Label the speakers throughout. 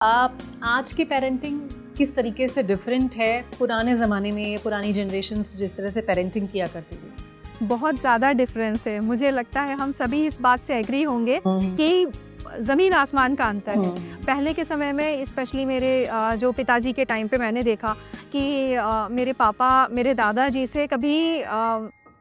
Speaker 1: आप आज की पेरेंटिंग किस तरीके से डिफरेंट है पुराने ज़माने में, पुरानी जनरेशन्स जिस तरह से पेरेंटिंग किया करती थी?
Speaker 2: बहुत ज़्यादा डिफरेंस है। मुझे लगता है हम सभी इस बात से एग्री होंगे कि ज़मीन आसमान का अंतर है। पहले के समय में स्पेशली मेरे जो पिताजी के टाइम पे मैंने देखा कि मेरे पापा मेरे दादाजी से कभी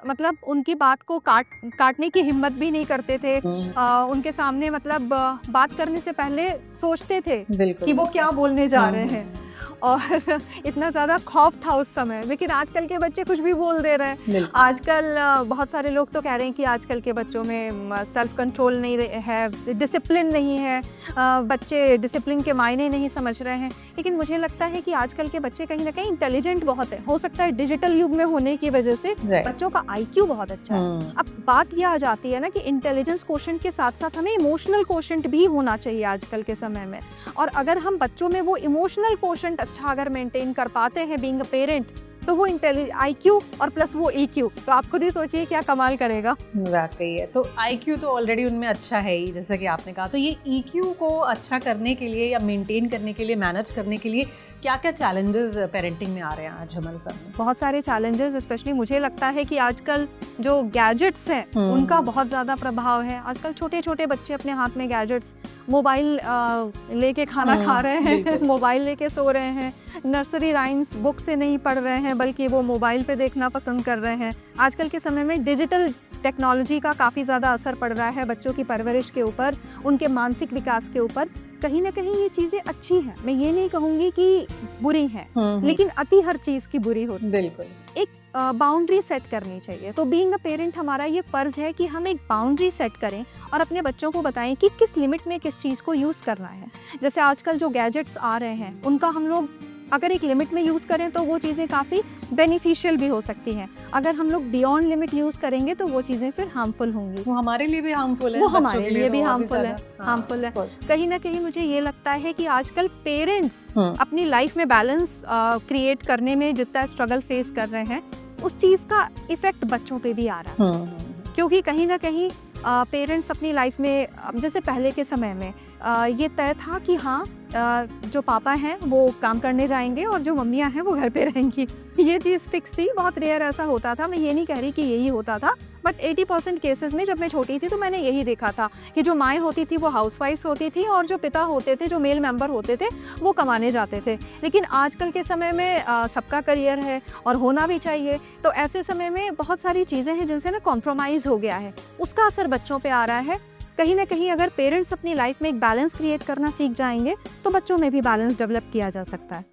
Speaker 2: मतलब उनकी बात को काटने की हिम्मत भी नहीं करते थे। उनके सामने मतलब बात करने से पहले सोचते थे कि वो क्या बोलने जा रहे हैं। और इतना ज़्यादा खौफ था उस समय। लेकिन आजकल के बच्चे कुछ भी बोल दे रहे हैं। आजकल बहुत सारे लोग तो कह रहे हैं कि आजकल के बच्चों में सेल्फ कंट्रोल नहीं है, डिसिप्लिन नहीं है, बच्चे डिसिप्लिन के मायने नहीं समझ रहे हैं। लेकिन मुझे लगता है कि आजकल के बच्चे कहीं ना कहीं इंटेलिजेंट बहुत है। हो सकता है डिजिटल युग में होने की वजह से बच्चों का IQ बहुत अच्छा है। अब बात यह आ जाती है ना कि इंटेलिजेंस क्वोशेंट के साथ साथ हमें इमोशनल क्वोशेंट भी होना चाहिए आजकल के समय में। और अगर हम बच्चों में वो इमोशनल क्वोशेंट अच्छा अगर मेंटेन कर पाते हैं बीइंग अ पेरेंट, तो वो IQ और प्लस वो EQ, तो आप खुद ही सोचिए क्या कमाल करेगा।
Speaker 1: वाकई है। तो IQ तो ऑलरेडी उनमें अच्छा है ही, जैसा कि आपने कहा। तो ये EQ को अच्छा करने के लिए या मेंटेन करने के लिए, मैनेज करने के लिए क्या क्या चैलेंजेस पेरेंटिंग में आ रहे हैं आज हमारे सामने?
Speaker 2: बहुत सारे चैलेंजेस, स्पेशली मुझे लगता है कि आजकल जो गैजेट्स हैं उनका बहुत ज़्यादा प्रभाव है। आजकल छोटे छोटे बच्चे अपने हाथ में गैजेट्स, मोबाइल लेके खाना खा रहे हैं, मोबाइल लेके सो रहे हैं, नर्सरी राइम्स बुक से नहीं पढ़ रहे हैं बल्कि वो मोबाइल पे देखना पसंद कर रहे हैं। आजकल के समय में डिजिटल टेक्नोलॉजी का काफ़ी ज़्यादा असर पड़ रहा है बच्चों की परवरिश के ऊपर, उनके मानसिक विकास के ऊपर। कहीं ना कहीं ये चीज़ें अच्छी हैं, मैं ये नहीं कहूँगी कि बुरी हैं, लेकिन अति हर चीज़ की बुरी होती है।
Speaker 1: बिल्कुल।
Speaker 2: एक बाउंड्री सेट करनी चाहिए। तो बीइंग अ पेरेंट हमारा ये फ़र्ज़ है कि हम एक बाउंड्री सेट करें और अपने बच्चों को बताएं कि किस लिमिट में किस चीज़ को यूज़ करना है। जैसे आजकल जो गैजेट्स आ रहे हैं उनका हम लोग अगर एक लिमिट में यूज़ करें तो वो चीज़ें काफ़ी बेनिफिशियल भी हो सकती हैं। अगर हम लोग बियॉन्ड लिमिट यूज़ करेंगे तो वो चीज़ें फिर हार्मफुल होंगी।
Speaker 1: वो हमारे लिए भी हार्मफुल है,
Speaker 2: वो हमारे लिए भी हार्मफुल है।
Speaker 1: हाँ,
Speaker 2: कहीं ना कहीं मुझे ये लगता है कि आजकल पेरेंट्स अपनी लाइफ में बैलेंस क्रिएट करने में जितना स्ट्रगल फेस कर रहे हैं, उस चीज़ का इफेक्ट बच्चों पे भी आ रहा है। क्योंकि कहीं ना कहीं पेरेंट्स अपनी लाइफ में, जैसे पहले के समय में ये तय था कि हाँ, जो पापा हैं वो काम करने जाएंगे और जो मम्मियाँ हैं वो घर पे रहेंगी। ये चीज़ फिक्स थी। बहुत रेयर ऐसा होता था, मैं ये नहीं कह रही कि यही होता था, बट 80% केसेस में जब मैं छोटी थी तो मैंने यही देखा था कि जो माएँ होती थी वो हाउसवाइफ्स होती थी और जो पिता होते थे, जो मेल मेंबर होते थे, वो कमाने जाते थे। लेकिन आजकल के समय में सबका करियर है और होना भी चाहिए। तो ऐसे समय में बहुत सारी चीज़ें हैं जिनसे ना कॉम्प्रोमाइज़ हो गया है, उसका असर बच्चों पे आ रहा है। कहीं ना कहीं अगर पेरेंट्स अपनी लाइफ में एक बैलेंस क्रिएट करना सीख जाएंगे तो बच्चों में भी बैलेंस डेवलप किया जा सकता है।